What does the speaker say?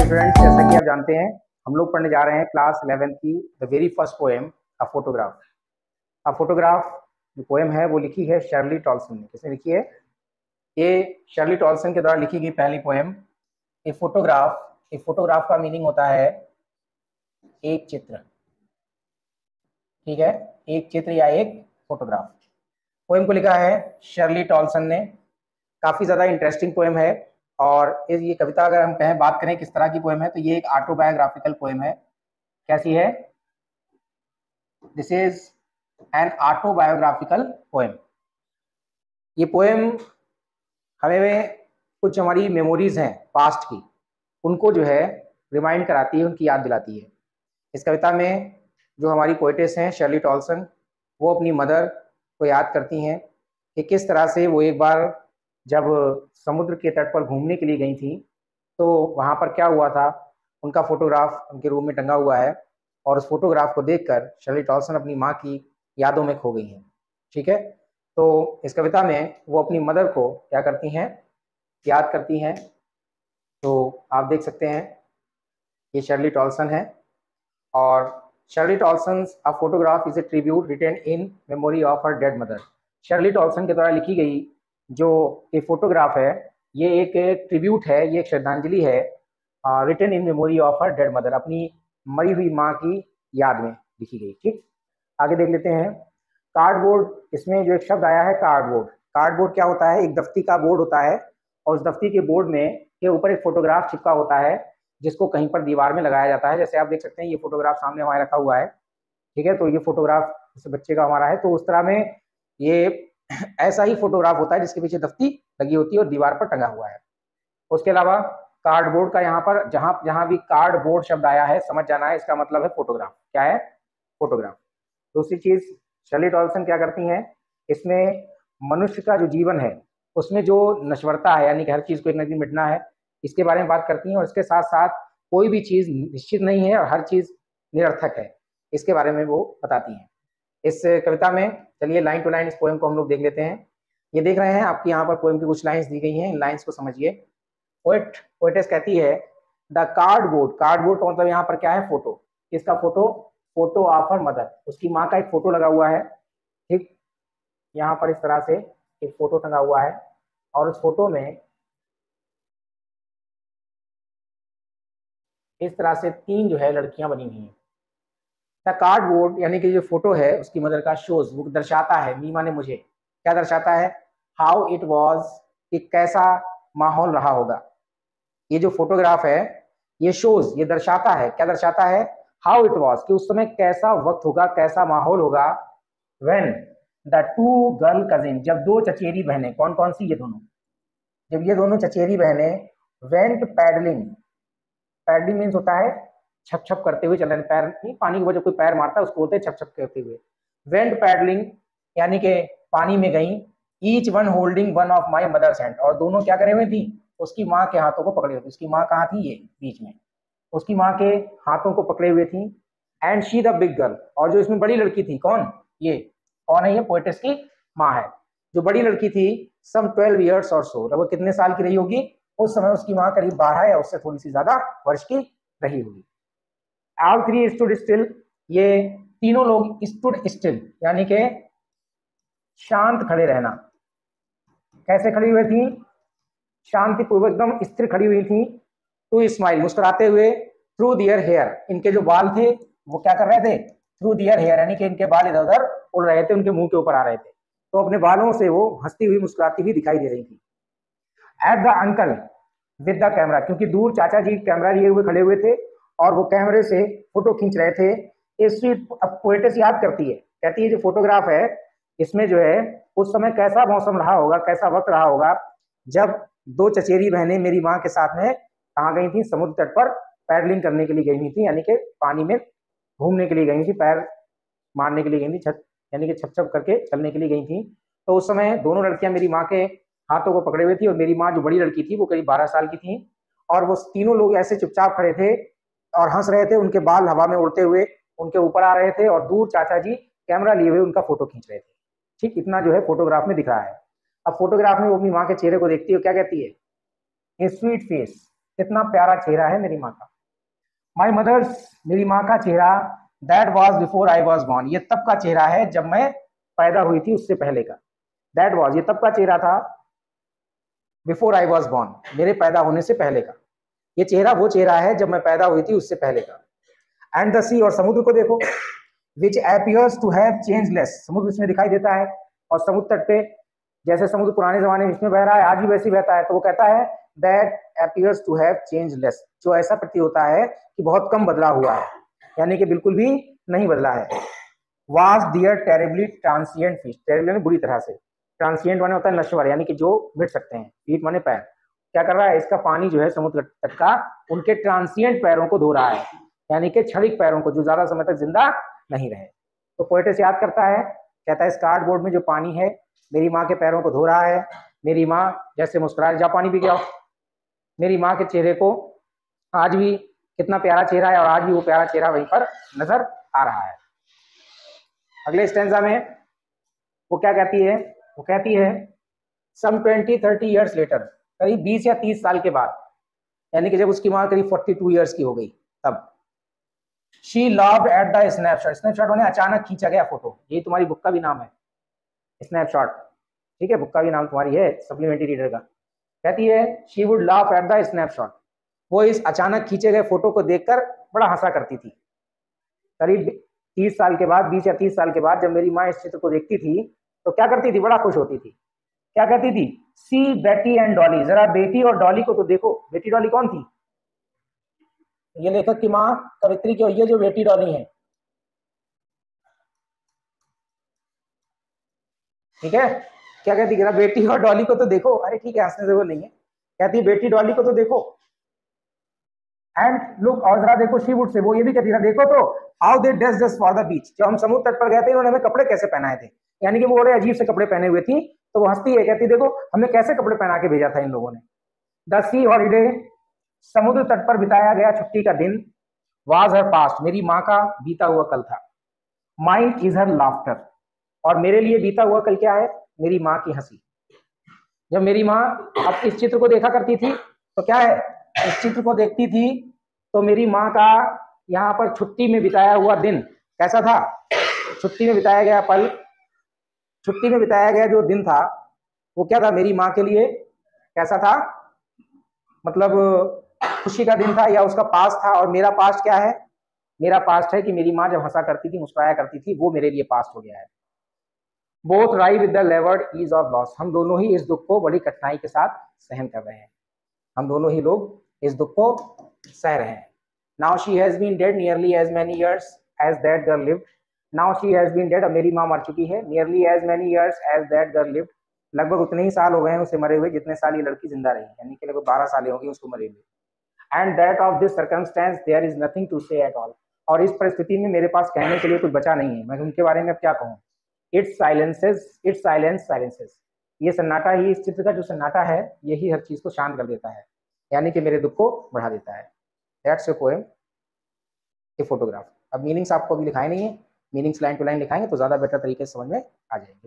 Students, जैसा कि आप जानते हैं हम लोग पढ़ने जा रहे हैं क्लास 11 की the very first poem a photograph. A photograph जो पोएम है वो लिखी है शर्ली टॉल्सन ने। किसने लिखी है? ये शर्ली टॉल्सन के द्वारा लिखी गई पहली पोएम। ए फोटोग्राफ का मीनिंग होता है एक चित्र। ठीक है, एक चित्र या एक फोटोग्राफ। पोएम को लिखा है शर्ली टॉल्सन ने। काफी ज्यादा इंटरेस्टिंग पोएम है। और ये कविता अगर हम कहें, बात करें किस तरह की पोएम है, तो ये एक ऑटोबायोग्राफिकल पोएम है। कैसी है? This is an autobiographical poem. ये पोएम हमें कुछ हमारी मेमोरीज हैं पास्ट की, उनको जो है रिमाइंड कराती है, उनकी याद दिलाती है। इस कविता में जो हमारी पोएटेस हैं शर्ली टॉल्सन, वो अपनी मदर को याद करती हैं कि किस तरह से वो एक बार जब समुद्र के तट पर घूमने के लिए गई थी तो वहाँ पर क्या हुआ था। उनका फोटोग्राफ उनके रूम में टंगा हुआ है और उस फोटोग्राफ को देखकर शर्ली टॉल्सन अपनी माँ की यादों में खो गई हैं। ठीक है, तो इस कविता में वो अपनी मदर को क्या करती हैं? याद करती हैं। तो आप देख सकते हैं ये शर्ली टॉल्सन है। और Shirley Tolson's a photograph is a tribute written in memory of her dead mother. Shirley Tolson के द्वारा लिखी गई जो ये फोटोग्राफ है, ये एक ट्रिब्यूट है, ये एक श्रद्धांजलि है written in memory of her dead mother, अपनी मरी हुई माँ की याद में लिखी गई। ठीक, आगे देख लेते हैं। कार्डबोर्ड, इसमें जो एक शब्द आया है कार्डबोर्ड। कार्डबोर्ड क्या होता है? एक दफ्ती का बोर्ड होता है और उस दफ्ती के बोर्ड में के ऊपर एक फोटोग्राफ चिपका होता है जिसको कहीं पर दीवार में लगाया जाता है। जैसे आप देख सकते हैं ये फोटोग्राफ सामने हमारे रखा हुआ है। ठीक है, तो ये फोटोग्राफ इस बच्चे का हमारा है, तो उस तरह में ये ऐसा ही फोटोग्राफ होता है जिसके पीछे दफ्ती लगी होती है और दीवार पर टंगा हुआ है। उसके अलावा कार्डबोर्ड का यहाँ पर जहां जहां भी कार्डबोर्ड शब्द आया है, समझ जाना है इसका मतलब है फोटोग्राफ। क्या है? फोटोग्राफ। दूसरी चीज शर्ली टॉल्सन क्या करती हैं, इसमें मनुष्य का जो जीवन है उसमें जो नश्वरता है, यानी कि हर चीज को एक न एक दिन मिटना है, इसके बारे में बात करती हैं। और इसके साथ साथ कोई भी चीज निश्चित नहीं है और हर चीज निरर्थक है, इसके बारे में वो बताती हैं इस कविता में। चलिए लाइन टू लाइन इस पोएम को हम लोग देख लेते हैं। ये देख रहे हैं आपकी यहाँ पर पोएम की कुछ लाइन्स दी गई हैं, इन लाइन्स को समझिए। पोएटेस कहती है द कार्डबोर्ड। कार्डबोर्ड का मतलब यहाँ पर क्या है? फोटो। किसका photo? Photo of her mother, उसकी माँ का एक फोटो लगा हुआ है। ठीक, यहाँ पर इस तरह से एक फोटो टंगा हुआ है और उस फोटो में इस तरह से तीन जो है लड़कियां बनी हुई हैं। द कार्डबोर्ड यानी कि जो फोटो है उसकी मदर का शोज, वो दर्शाता है, मीमा ने मुझे क्या दर्शाता है? हाउ इट वॉज, कि कैसा माहौल रहा होगा। ये जो फोटोग्राफ है ये शोज, ये दर्शाता है, क्या दर्शाता है? हाउ इट वॉज, कि उस समय कैसा वक्त होगा, कैसा माहौल होगा। When the two girl cousin, जब दो चचेरी बहनें, कौन कौन सी? ये दोनों, जब ये दोनों चचेरी बहनें वेंट पैडलिंग। पैडलिंग मीन्स होता है छप छप करते हुए चलना, पैर नहीं, पानी के ऊपर जब कोई पैर मारता है उसको होते हैं छप छप करते हुए। वेंट पैडलिंग यानी कि पानी में गई। Each one holding one of my mother's hand, और दोनों क्या करे हुए थी? उसकी माँ के हाथों को पकड़े हुए थी। उसकी माँ कहाँ थी? ये बीच में, उसकी माँ के हाथों को पकड़े हुए थी। And she the big girl, और जो इसमें बड़ी लड़की थी, कौन? ये कौन है? ये पोएटेस की माँ है। जो बड़ी लड़की थी सम 12 ईयर्स और सो, लगभग कितने साल की रही होगी उस समय? उसकी माँ करीब 12 या उससे थोड़ी सी ज्यादा वर्ष की रही होगी। ऑल थ्री स्टूड स्टिल, ये तीनों लोग स्टूड स्टिल यानी कि शांत खड़े रहना। कैसे खड़ी हुई थी? शांतिपूर्वक एकदम स्थिर खड़ी हुई थी। टू स्माइल, मुस्कुराते हुए। थ्रू दियर हेयर, इनके जो बाल थे वो क्या कर रहे थे? थ्रू दियर हेयर यानी कि इनके बाल इधर उधर उड़ रहे थे, उनके मुंह के ऊपर आ रहे थे, तो अपने बालों से वो हंसती हुई मुस्कुराती हुई दिखाई दे रही थी। At the uncle with the camera, क्योंकि दूर चाचा जी कैमरा लिए हुए खड़े हुए थे और वो कैमरे से फोटो खींच रहे थे। इसकी पोएटेस याद करती है, कहती है जो फोटोग्राफ है इसमें जो है उस समय कैसा मौसम रहा होगा, कैसा वक्त रहा होगा जब दो चचेरी बहनें मेरी माँ के साथ में कहाँ गई थी? समुद्र तट पर पैडलिंग करने के लिए गई हुई थी, यानी कि पानी में घूमने के लिए गई थी, पैर मारने के लिए गई थी, छत यानी कि छप छप करके चलने के लिए गई थी। तो उस समय दोनों लड़कियां मेरी माँ के हाथों को पकड़े हुए थी और मेरी माँ जो बड़ी लड़की थी वो करीब 12 साल की थी, और वो तीनों लोग ऐसे चुपचाप खड़े थे और हंस रहे थे। उनके बाल हवा में उड़ते हुए उनके ऊपर आ रहे थे और दूर चाचा जी कैमरा लिए हुए उनका फोटो खींच रहे थे। ठीक, इतना जो है फोटोग्राफ में दिख रहा है। अब फोटोग्राफ में वो अपनी माँ के चेहरे को देखती है, क्या कहती है? ए स्वीट फेस, कितना प्यारा चेहरा है मेरी माँ का। माई मदर्स, मेरी माँ का चेहरा, that was before I was born, ये तब का चेहरा है जब मैं पैदा हुई थी, उससे पहले का। दैट वॉज, ये तब का चेहरा था, बिफोर आई वॉज बॉर्न, मेरे पैदा होने से पहले का। ये चेहरा वो चेहरा है जब मैं पैदा हुई थी, उससे पहले का। एंड द सी, और समुद्र को देखो, विच एपियर्स टू हैव चेंजलेस, समुद्र इसमें दिखाई देता है। और समुद्र तट पे जैसे समुद्र पुराने जमाने में इसमें बह रहा है, आज भी वैसे ही बहता है। तो वो कहता है that appears to have changeless, जो ऐसा प्रतीत होता है कि बहुत कम बदला हुआ है, यानी कि बिल्कुल भी नहीं बदला है। Was dear terribly transient fish, terribly बुरी तरह से, ट्रांसिएंट माने होता है नश्वर, यानी कि जो मिट सकते हैं, फीट माने पैर। क्या कर रहा है, इसका पानी जो है समुद्र तट का उनके ट्रांसिएंट पैरों को धो रहा है, यानी कि क्षणिक पैरों को, जो ज्यादा समय तक जिंदा नहीं रहे। तो पोएटिस याद करता है, कहता है इस कार्डबोर्ड में जो पानी है मेरी माँ के पैरों को धो रहा है। मेरी माँ जैसे मुस्कुरा, जा पानी पी गया। मेरी माँ के चेहरे को आज भी कितना प्यारा चेहरा है, और आज भी वो प्यारा चेहरा वहीं पर नजर आ रहा है। अगले स्टेंजा में वो क्या कहती है, वो कहती है सम 20-30 ईयर्स लेटर, करीब 20 या 30 साल के बाद, यानी कि जब उसकी माँ करीब 42 ईयर्स की हो गई तब। She loved at the snapshot, snapshot माने अचानक खींचा गया फोटो, ये तुम्हारी बुक का भी नाम है स्नैपशॉट, ठीक है, बुक का भी नाम तुम्हारी है सप्लीमेंट्री रीडर का। कहती है she would laugh at the snapshot, वो इस अचानक खींचे गए फोटो को देखकर बड़ा हंसा करती थी। करीब 30 साल के बाद, 20 या 30 साल के बाद जब मेरी माँ इस चित्र को देखती थी तो क्या करती थी, बड़ा खुश होती थी। क्या कहती थी, सी बेटी एंड डॉली, जरा बेटी और डॉली को तो देखो। बेटी डॉली कौन थी, ये लेखक की माँ कवित्री की, और ये जो बेटी डॉली है, ठीक है। क्या कहती है, बेटी और डॉली को तो देखो। अरे ठीक है, हंसने से वो नहीं है, कहती बेटी डॉली को तो देखो। एंड लुक, और जरा देखो, शी वुड से, वो ये भी कहती है देखो तो, how they dress just for the beach, जब हम समुद्र तट पर गए थे इन्होंने हमें कपड़े कैसे पहनाए थे, यानी कि वो बड़े अजीब से कपड़े पहने हुए थी। तो वो हंसती है, कहती देखो हमें कैसे कपड़े पहना के भेजा था इन लोगों ने। द सी हॉलीडे, समुद्र तट पर बिताया गया छुट्टी का दिन, वाज हर पास्ट, मेरी माँ का बीता हुआ कल था। माइंड इज हर लाफ्टर, और मेरे लिए बीता हुआ कल क्या है, मेरी माँ की हंसी। जब मेरी माँ अब इस चित्र को देखा करती थी तो क्या है, इस चित्र को देखती थी तो मेरी माँ का यहाँ पर छुट्टी में बिताया हुआ दिन कैसा था, छुट्टी में बिताया गया पल, छुट्टी में बिताया गया जो दिन था वो क्या था मेरी माँ के लिए, कैसा था, मतलब खुशी का दिन था या उसका पास्ट था। और मेरा पास्ट क्या है, मेरा पास्ट है कि मेरी माँ जब हंसा करती थी, मुस्कुराया करती थी, वो मेरे लिए पास्ट हो गया है। Both ride with the leeward ease of loss, हम दोनों ही इस दुख को बड़ी कठिनाई के साथ सहन कर रहे हैं, हम दोनों ही लोग इस दुख को सह रहे हैं। Now she has been dead nearly as many years as that girl lived, now she has been dead, अब मेरी माँ मर चुकी है, nearly as many years as that girl lived, लगभग उतने ही साल हो गए हैं उसे मरे हुए जितने साल ये लड़की जिंदा रही, यानी कि लगभग 12 साल होगी उसको मरे हुए। And that of this circumstance there is nothing to say at all, और इस परिस्थिति में मेरे पास कहने के लिए कुछ बचा नहीं है, मैं उनके बारे में अब क्या कहूँ। इट्स साइलेंस साइलेंसेस, ये सन्नाटा ही, इस चित्र का जो सन्नाटा है यही हर चीज को शांत कर देता है, यानी कि मेरे दुख को बढ़ा देता है। That's a poem, a photograph. अब मीनिंग्स आपको अभी लिखाए नहीं है, मीनिंग्स लाइन टू लाइन लिखाएंगे तो ज्यादा बेटर तरीके से समझ में आ जाएंगे।